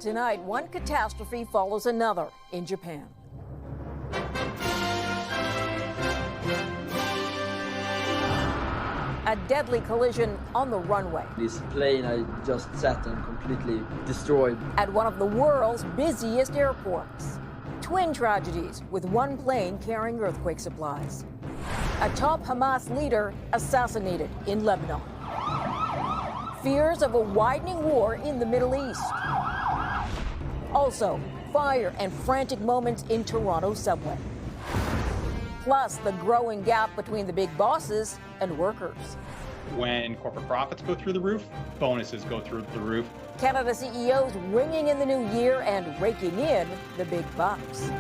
Tonight, one catastrophe follows another in Japan. A deadly collision on the runway. This plane I just sat on completely destroyed. At one of the world's busiest airports. Twin tragedies with one plane carrying earthquake supplies. A top Hamas leader assassinated in Lebanon. Fears of a widening war in the Middle East. Also, fire and frantic moments in Toronto subway. Plus, the growing gap between the big bosses and workers. When corporate profits go through the roof, bonuses go through the roof. Canada CEOs ringing in the new year and raking in the big bucks.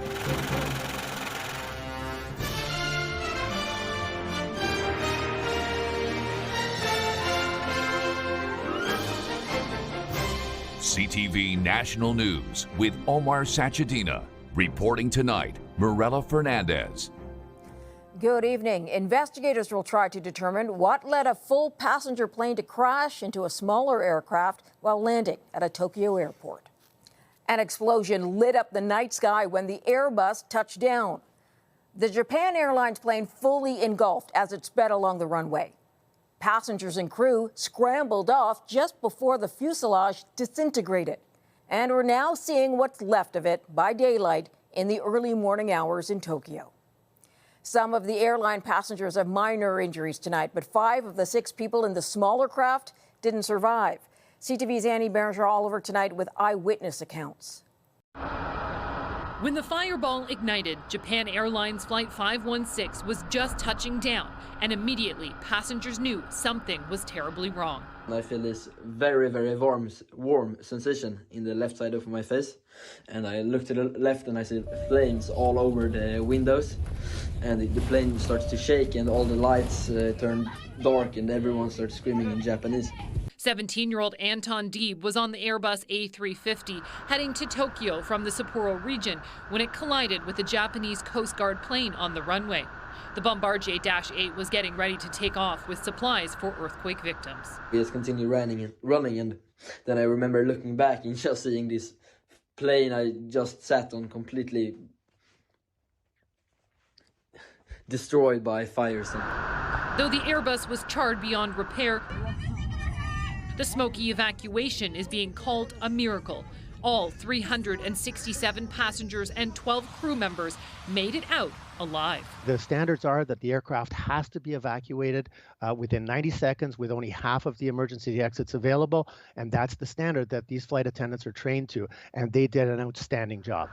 CTV National News with Omar Sachedina. Reporting tonight, Mirella Fernandez. Good evening. Investigators will try to determine what led a full passenger plane to crash into a smaller aircraft while landing at a Tokyo airport. An explosion lit up the night sky when the Airbus touched down. The Japan Airlines plane fully engulfed as it sped along the runway. Passengers and crew scrambled off just before the fuselage disintegrated. And we're now seeing what's left of it by daylight in the early morning hours in Tokyo. Some of the airline passengers have minor injuries tonight, but 5 of the 6 people in the smaller craft didn't survive. CTV's Annie Berger-Oliver tonight with eyewitness accounts. When the fireball ignited, Japan Airlines Flight 516 was just touching down, and immediately passengers knew something was terribly wrong. I feel this very, very warm sensation in the left side of my face. And I look to the left and I see flames all over the windows. And the plane starts to shake and all the lights turn dark and everyone starts screaming in Japanese. 17-year-old Anton Deeb was on the Airbus A350 heading to Tokyo from the Sapporo region when it collided with a Japanese Coast Guard plane on the runway. The Bombardier Dash 8 was getting ready to take off with supplies for earthquake victims. We just continued running and then I remember looking back and just seeing this plane I just sat on completely destroyed by fires. Though the Airbus was charred beyond repair, the smoky evacuation is being called a miracle. All 367 passengers and 12 crew members made it out alive. The standards are that the aircraft has to be evacuated within 90 seconds with only half of the emergency exits available. And that's the standard that these flight attendants are trained to. And they did an outstanding job.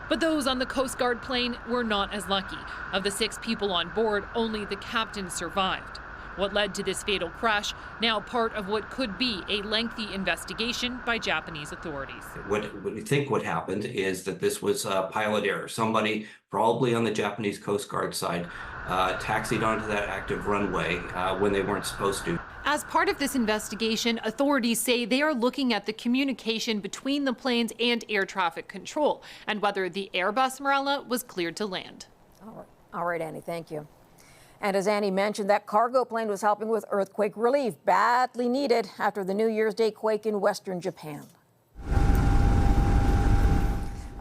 But those on the Coast Guard plane were not as lucky. Of the 6 people on board, only the captain survived. What led to this fatal crash, now part of what could be a lengthy investigation by Japanese authorities. What we think what happened is that this was pilot error. Somebody, probably on the Japanese Coast Guard side, taxied onto that active runway when they weren't supposed to. As part of this investigation, authorities say they are looking at the communication between the planes and air traffic control and whether the Airbus Mirella was cleared to land. All right, Annie, thank you. And as Annie mentioned, that cargo plane was helping with earthquake relief, badly needed after the New Year's Day quake in western Japan.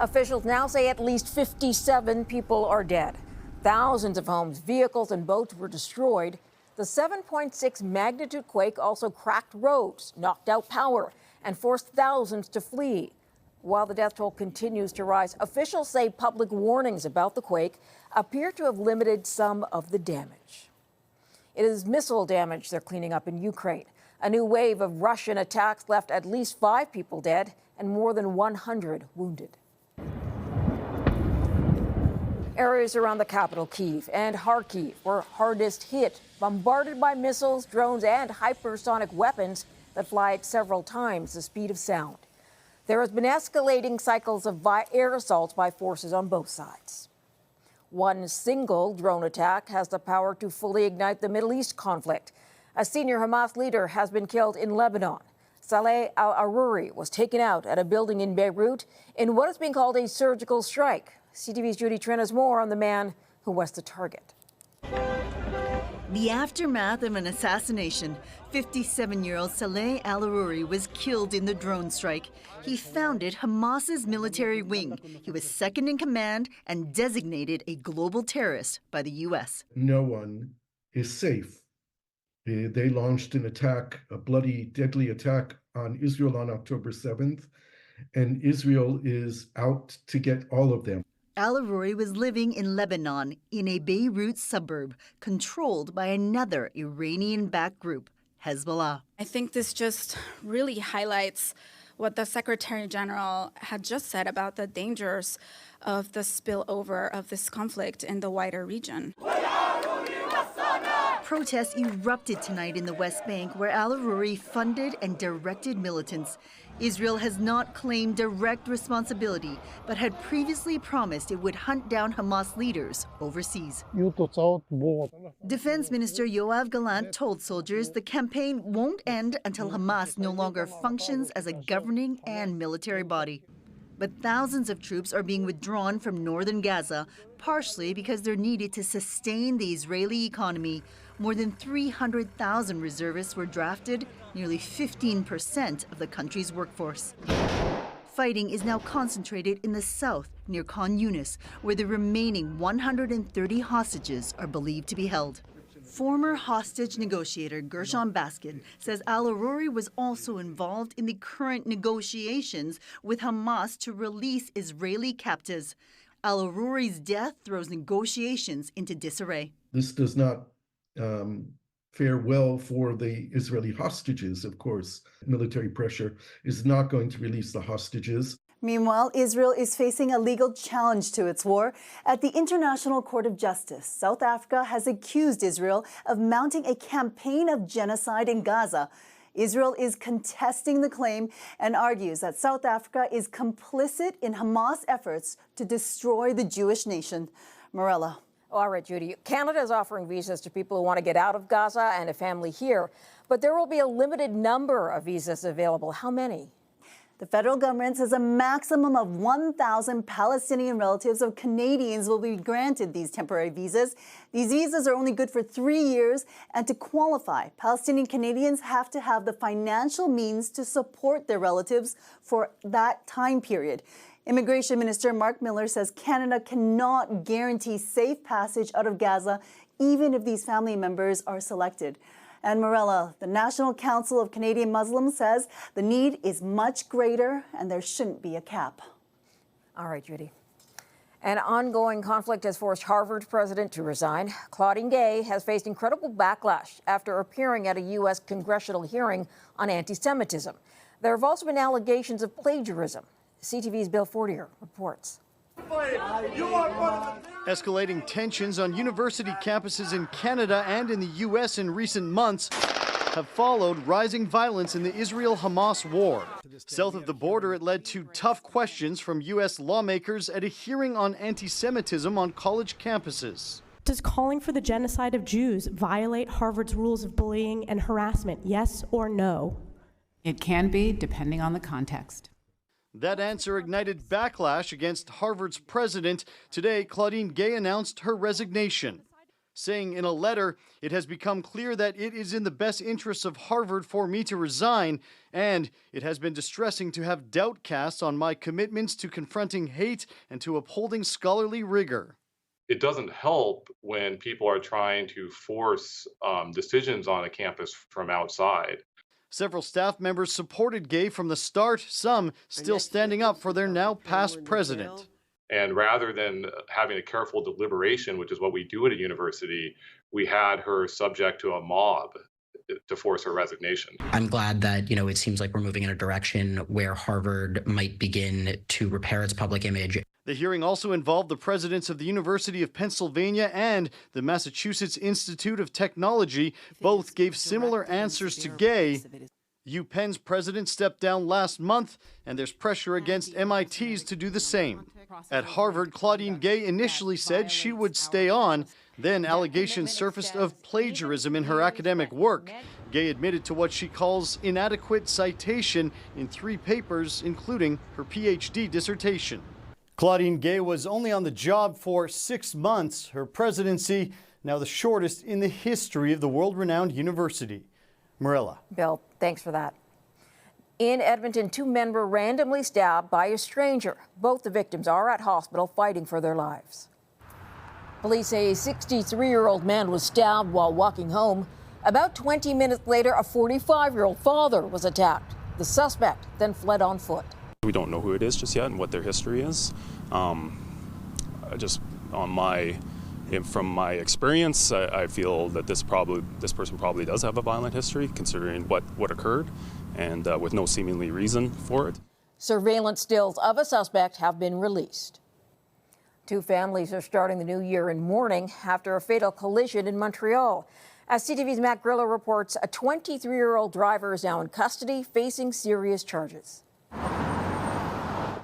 Officials now say at least 57 people are dead. Thousands of homes, vehicles, and boats were destroyed. The 7.6 magnitude quake also cracked roads, knocked out power, and forced thousands to flee. While the death toll continues to rise, officials say public warnings about the quake appear to have limited some of the damage. It is missile damage they're cleaning up in Ukraine. A new wave of Russian attacks left at least 5 people dead and more than 100 wounded. Areas around the capital, Kyiv and Kharkiv, were hardest hit, bombarded by missiles, drones, and hypersonic weapons that fly at several times the speed of sound. There has been escalating cycles of air assaults by forces on both sides. One single drone attack has the power to fully ignite the Middle East conflict. A senior Hamas leader has been killed in Lebanon. Saleh al-Aruri was taken out at a building in Beirut in what is being called a surgical strike. CTV's Judy Trin has more on the man who was the target. The aftermath of an assassination. 57-year-old Saleh al-Aruri was killed in the drone strike. He founded Hamas's military wing. He was second in command and designated a global terrorist by the U.S. No one is safe. They launched an attack, a bloody, deadly attack on Israel on October 7th, and Israel is out to get all of them. Al-Aruri was living in Lebanon, in a Beirut suburb, controlled by another Iranian-backed group, Hezbollah. I think this just really highlights what the Secretary General had just said about the dangers of the spillover of this conflict in the wider region. Protests erupted tonight in the West Bank, where al-Aruri funded and directed militants. Israel has not claimed direct responsibility, but had previously promised it would hunt down Hamas leaders overseas. Defense Minister Yoav Gallant told soldiers the campaign won't end until Hamas no longer functions as a governing and military body. But thousands of troops are being withdrawn from northern Gaza, partially because they're needed to sustain the Israeli economy. More than 300,000 reservists were drafted, nearly 15% of the country's workforce. Fighting is now concentrated in the south, near Khan Yunis, where the remaining 130 hostages are believed to be held. Former hostage negotiator Gershon Baskin says al-Aruri was also involved in the current negotiations with Hamas to release Israeli captives. Al-Aruri's death throws negotiations into disarray. This does not fare well for the Israeli hostages, of course. Military pressure is not going to release the hostages. Meanwhile, Israel is facing a legal challenge to its war. At the International Court of Justice, South Africa has accused Israel of mounting a campaign of genocide in Gaza. Israel is contesting the claim and argues that South Africa is complicit in Hamas' efforts to destroy the Jewish nation. Morella. All right, Judy. Canada is offering visas to people who want to get out of Gaza and a family here, but there will be a limited number of visas available. How many? The federal government says a maximum of 1,000 Palestinian relatives of Canadians will be granted these temporary visas. These visas are only good for 3 years, and to qualify, Palestinian Canadians have to have the financial means to support their relatives for that time period. Immigration Minister Mark Miller says Canada cannot guarantee safe passage out of Gaza, even if these family members are selected. And Morella, the National Council of Canadian Muslims, says the need is much greater and there shouldn't be a cap. All right, Judy. An ongoing conflict has forced Harvard president to resign. Claudine Gay has faced incredible backlash after appearing at a U.S. congressional hearing on anti-Semitism. There have also been allegations of plagiarism. CTV's Bill Fortier reports. Escalating tensions on university campuses in Canada and in the U.S. in recent months have followed rising violence in the Israel-Hamas war. South of the border, it led to tough questions from U.S. lawmakers at a hearing on anti-Semitism on college campuses. Does calling for the genocide of Jews violate Harvard's rules of bullying and harassment, yes or no? It can be, depending on the context. That answer ignited backlash against Harvard's president. Today, Claudine Gay announced her resignation, saying in a letter, "It has become clear that it is in the best interests of Harvard for me to resign, and it has been distressing to have doubt cast on my commitments to confronting hate and to upholding scholarly rigor." It doesn't help when people are trying to force decisions on a campus from outside. Several staff members supported Gay from the start, some still standing up for their now past president. And rather than having a careful deliberation, which is what we do at a university, we had her subject to a mob to force her resignation. I'm glad that, it seems like we're moving in a direction where Harvard might begin to repair its public image. The hearing also involved the presidents of the University of Pennsylvania and the Massachusetts Institute of Technology. Both gave similar answers to Gay. UPenn's president stepped down last month, and there's pressure against MIT's to do the same. At Harvard, Claudine Gay initially said she would stay on. Then allegations surfaced of plagiarism in her academic work. Gay admitted to what she calls inadequate citation in 3 papers, including her PhD dissertation. Claudine Gay was only on the job for 6 months. Her presidency now the shortest in the history of the world-renowned university. Marilla. Bill, thanks for that. In Edmonton, 2 men were randomly stabbed by a stranger. Both the victims are at hospital fighting for their lives. Police say a 63-year-old man was stabbed while walking home. About 20 minutes later, a 45-year-old father was attacked. The suspect then fled on foot. We don't know who it is just yet and what their history is. From my experience, I feel that this person probably does have a violent history, considering what occurred, and with no seemingly reason for it. Surveillance stills of a suspect have been released. 2 families are starting the new year in mourning after a fatal collision in Montreal. As CTV's Matt Grillo reports, a 23-year-old driver is now in custody, facing serious charges.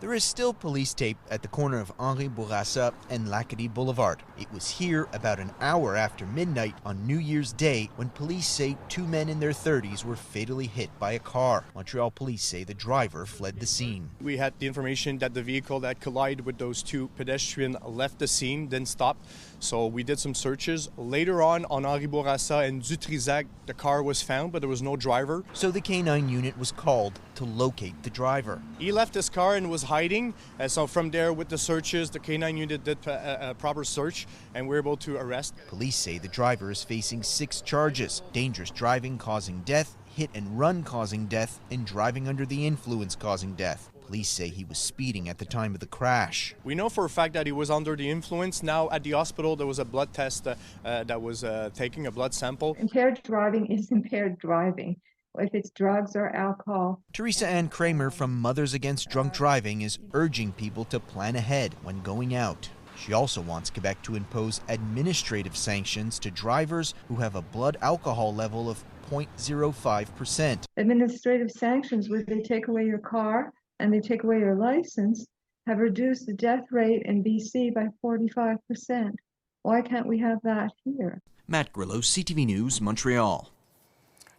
There is still police tape at the corner of Henri Bourassa and Lacadie Boulevard. It was here about an hour after midnight on New Year's Day when police say 2 men in their 30s were fatally hit by a car. Montreal police say the driver fled the scene. We had the information that the vehicle that collided with those 2 pedestrians left the scene, then stopped. So we did some searches. Later on Henri Bourassa and Dutrisac, the car was found, but there was no driver. So the K9 unit was called to locate the driver. He left his car and was hiding. So from there, with the searches, the K9 unit did a proper search and we were able to arrest. Police say the driver is facing 6 charges: dangerous driving causing death, hit and run causing death, and driving under the influence causing death. Police say he was speeding at the time of the crash. We know for a fact that he was under the influence. Now at the hospital there was a blood test that was taking a blood sample. Impaired driving is impaired driving, if it's drugs or alcohol. Teresa Ann Kramer from Mothers Against Drunk Driving is urging people to plan ahead when going out. She also wants Quebec to impose administrative sanctions to drivers who have a blood alcohol level of 0.05%. Administrative sanctions, where they take away your car and they take away your license, have reduced the death rate in BC by 45%. Why can't we have that here? Matt Grillo, CTV News, Montreal.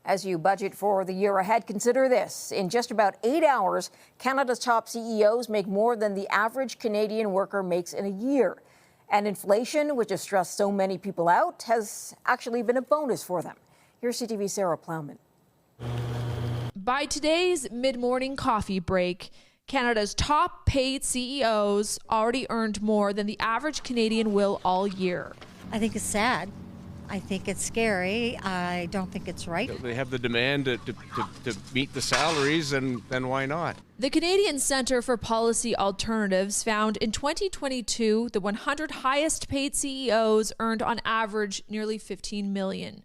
As you budget for the year ahead, consider this. In just about 8 hours, Canada's top CEOs make more than the average Canadian worker makes in a year. And inflation, which has stressed so many people out, has actually been a bonus for them. Here's CTV's Sarah Plowman. By today's mid-morning coffee break, Canada's top paid CEOs already earned more than the average Canadian will all year. I think it's sad. I think it's scary. I don't think it's right. They have the demand to meet the salaries, and then why not? The Canadian Centre for Policy Alternatives found in 2022 the 100 highest paid CEOs earned on average nearly $15 million.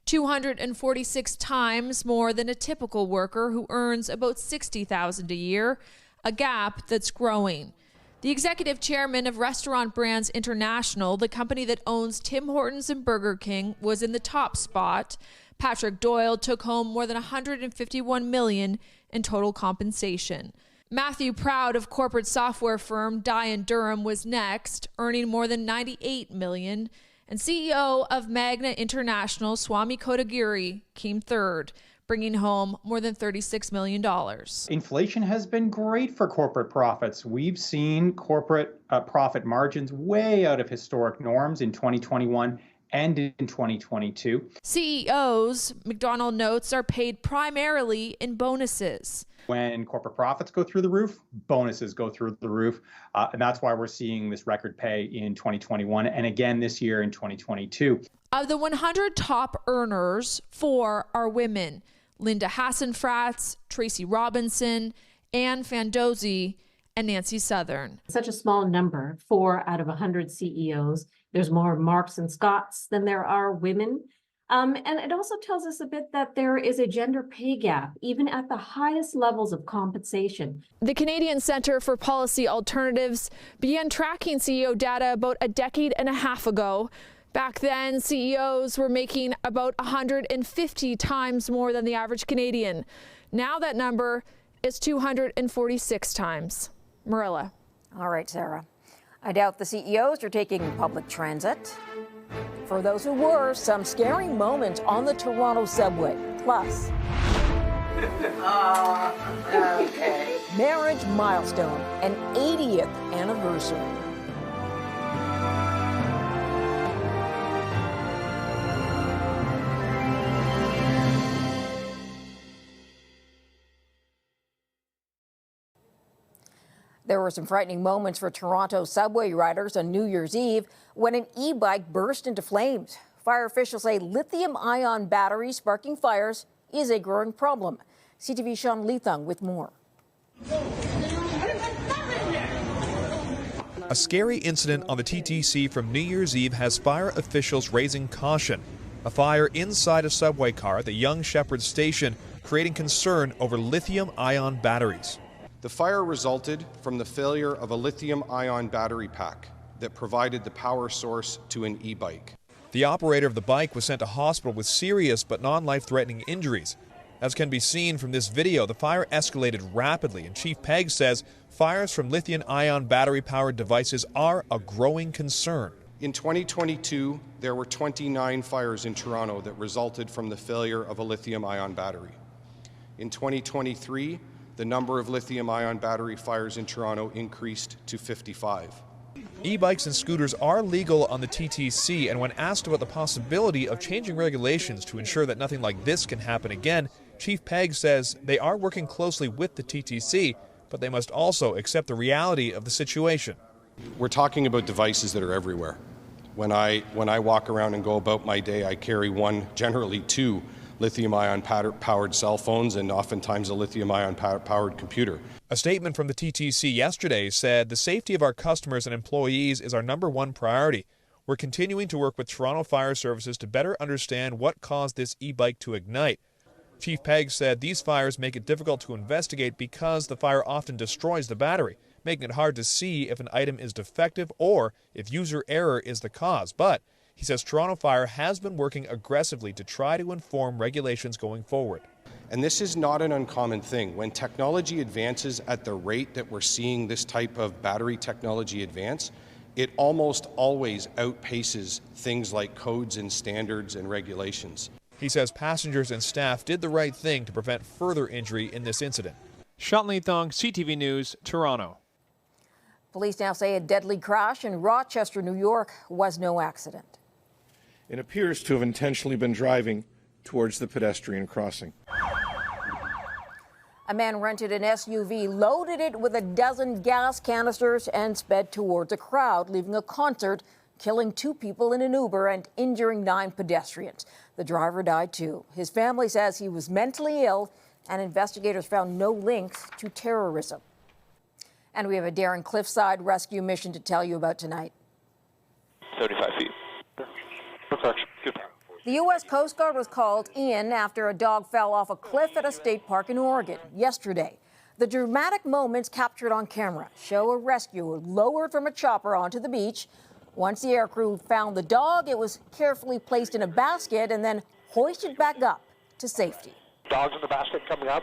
246 times more than a typical worker who earns about $60,000 a year, a gap that's growing. The executive chairman of Restaurant Brands International, the company that owns Tim Hortons and Burger King, was in the top spot. Patrick Doyle took home more than $151 million in total compensation. Matthew Proud of corporate software firm Dye & Durham was next, earning more than $98 million. And CEO of Magna International, Swami Kotagiri, came third, bringing home more than $36 million. Inflation has been great for corporate profits. We've seen corporate profit margins way out of historic norms in 2021 and in 2022. CEOs, McDonald notes, are paid primarily in bonuses. When corporate profits go through the roof, bonuses go through the roof. And that's why we're seeing this record pay in 2021 and again this year in 2022. Of the 100 top earners, 4 are women. Linda Hassenfratz, Tracy Robinson, Anne Fandozzi, and Nancy Southern. Such a small number, 4 out of 100 CEOs. There's more Marks and Scotts than there are women. And it also tells us a bit that there is a gender pay gap, even at the highest levels of compensation. The Canadian Centre for Policy Alternatives began tracking CEO data about a decade and a half ago. Back then, CEOs were making about 150 times more than the average Canadian. Now that number is 246 times. Marilla. All right, Sarah. I doubt the CEOs are taking public transit. For those who were, some scary moments on the Toronto subway. Plus, marriage milestone, an 80th anniversary. There were some frightening moments for Toronto subway riders on New Year's Eve when an e-bike burst into flames. Fire officials say lithium-ion batteries sparking fires is a growing problem. CTV Sean Leithung with more. A scary incident on the TTC from New Year's Eve has fire officials raising caution. A fire inside a subway car at the Yonge Sheppard station, creating concern over lithium-ion batteries. The fire resulted from the failure of a lithium-ion battery pack that provided the power source to an e-bike. The operator of the bike was sent to hospital with serious but non-life-threatening injuries. As can be seen from this video, the fire escalated rapidly, and Chief Pegg says fires from lithium-ion battery-powered devices are a growing concern. In 2022, there were 29 fires in Toronto that resulted from the failure of a lithium-ion battery. In 2023, the number of lithium-ion battery fires in Toronto increased to 55. E-bikes and scooters are legal on the TTC, and when asked about the possibility of changing regulations to ensure that nothing like this can happen again, Chief Pegg says they are working closely with the TTC, but they must also accept the reality of the situation. We're talking about devices that are everywhere. When I walk around and go about my day, I carry one, generally two, lithium-ion powered cell phones and oftentimes a lithium-ion powered computer. A statement from the TTC yesterday said the safety of our customers and employees is our #1 priority. We're continuing to work with Toronto Fire Services to better understand what caused this e-bike to ignite. Chief Pegg said these fires make it difficult to investigate because the fire often destroys the battery, making it hard to see if an item is defective or if user error is the cause. But he says Toronto Fire has been working aggressively to try to inform regulations going forward. And this is not an uncommon thing. When technology advances at the rate that we're seeing this type of battery technology advance, it almost always outpaces things like codes and standards and regulations. He says passengers and staff did the right thing to prevent further injury in this incident. Sean Leithung, CTV News, Toronto. Police now say a deadly crash in Rochester, New York was no accident. It appears to have intentionally been driving towards the pedestrian crossing. A man rented an SUV, loaded it with a dozen gas canisters, and sped towards a crowd, leaving a concert, killing 2 people in an Uber and injuring 9 pedestrians. The driver died too. His family says he was mentally ill, and investigators found no links to terrorism. And we have a daring cliffside rescue mission to tell you about tonight. 75 feet. Perfection. The U.S. Coast Guard was called in after a dog fell off a cliff at a state park in Oregon yesterday. The dramatic moments captured on camera show a rescuer lowered from a chopper onto the beach. Once the aircrew found the dog, it was carefully placed in a basket and then hoisted back up to safety. Dogs in the basket coming up.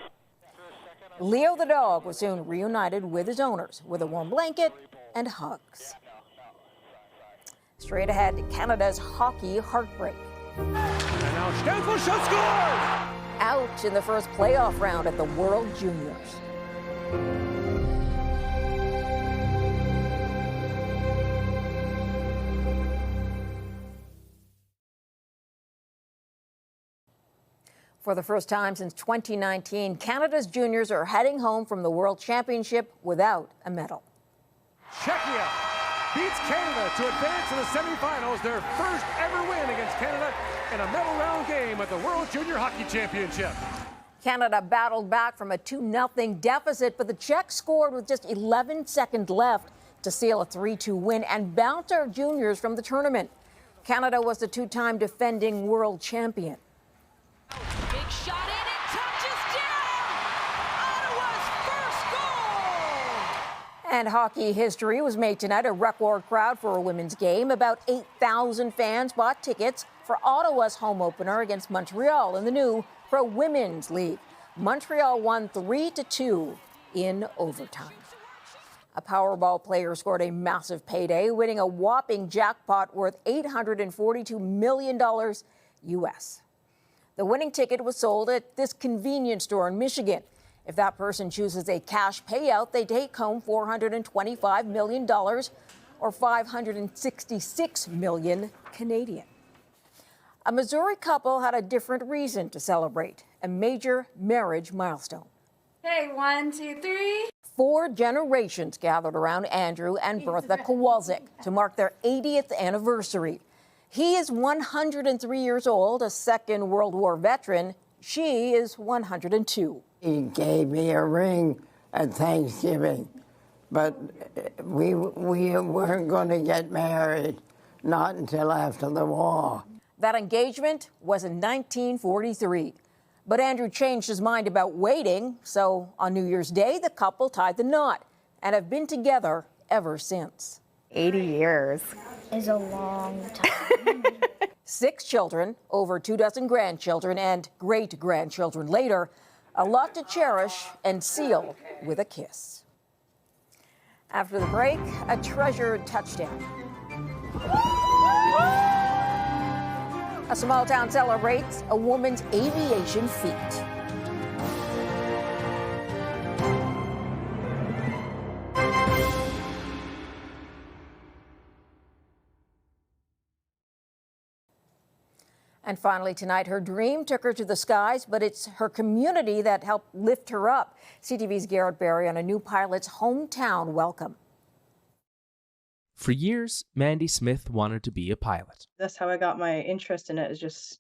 Leo the dog was soon reunited with his owners with a warm blanket and hugs. Straight ahead, Canada's hockey heartbreak. And now Stanford shot scored! Out in the first playoff round at the World Juniors. For the first time since 2019, Canada's juniors are heading home from the World Championship without a medal. Czechia beats Canada to advance to the semifinals, their first ever win against Canada in a medal round game at the World Junior Hockey Championship. Canada battled back from a 2-0 deficit, but the Czechs scored with just 11 seconds left to seal a 3-2 win and bounce our juniors from the tournament. Canada was the 2-time defending world champion. Big shot in, it touches down! Ottawa's first goal! And hockey history was made tonight. A record crowd for a women's game. About 8,000 fans bought tickets for Ottawa's home opener against Montreal in the new Pro Women's League. Montreal won 3-2 in overtime. A Powerball player scored a massive payday, winning a whopping jackpot worth $842 million U.S. The winning ticket was sold at this convenience store in Michigan. If that person chooses a cash payout, they take home $425 million or $566 million Canadian. A Missouri couple had a different reason to celebrate, a major marriage milestone. Okay, 1, 2, 3. 4 generations gathered around Andrew and Bertha Kowalczyk to mark their 80th anniversary. He is 103 years old, a Second World War veteran. She is 102. He gave me a ring at Thanksgiving, but we weren't going to get married, not until after the war. That engagement was in 1943. But Andrew changed his mind about waiting, so on New Year's Day, the couple tied the knot and have been together ever since. 80 years is a long time. 6 children, over 24 grandchildren, and great-grandchildren later. A lot to cherish and seal with a kiss. After the break, a treasured touchdown. A small town celebrates a woman's aviation feat. And finally tonight, her dream took her to the skies, but it's her community that helped lift her up. CTV's Garrett Berry on a new pilot's hometown welcome. For years, Mandy Smith wanted to be a pilot. That's how I got my interest in it, is just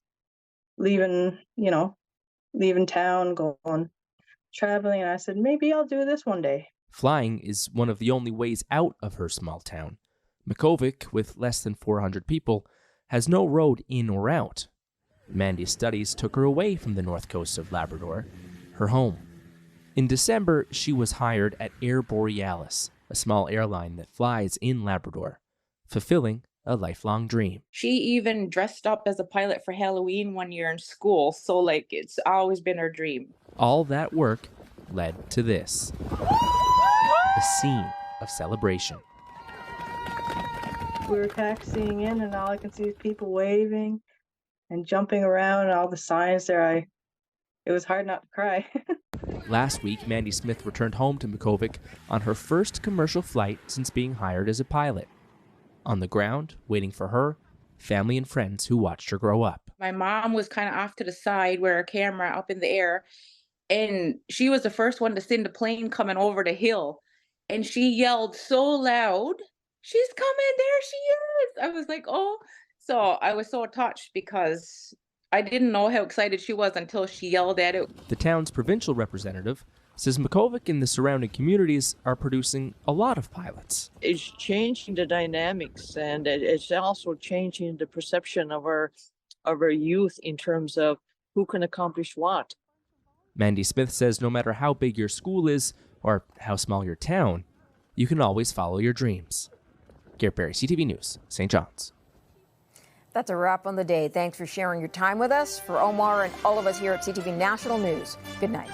leaving town, going traveling. And I said, maybe I'll do this one day. Flying is one of the only ways out of her small town. Makkovik, with less than 400 people, has no road in or out. Mandy's studies took her away from the north coast of Labrador, her home. In December, she was hired at Air Borealis, a small airline that flies in Labrador, fulfilling a lifelong dream. She even dressed up as a pilot for Halloween one year in school, so it's always been her dream. All that work led to this, a scene of celebration. We were taxiing in, and all I can see is people waving and jumping around, and all the signs there. It was hard not to cry. Last week, Mandy Smith returned home to Makkovik on her first commercial flight since being hired as a pilot. On the ground, waiting for her, family and friends who watched her grow up. My mom was kind of off to the side with her camera up in the air, and she was the first one to see the plane coming over the hill, and she yelled so loud, "She's coming, there she is!" I was like, oh. So I was so touched because I didn't know how excited she was until she yelled at it. The town's provincial representative says Makkovik and the surrounding communities are producing a lot of pilots. It's changing the dynamics, and it's also changing the perception of our youth in terms of who can accomplish what. Mandy Smith says no matter how big your school is or how small your town, you can always follow your dreams. Garrett Berry, CTV News, St. John's. That's a wrap on the day. Thanks for sharing your time with us. For Omar and all of us here at CTV National News, good night.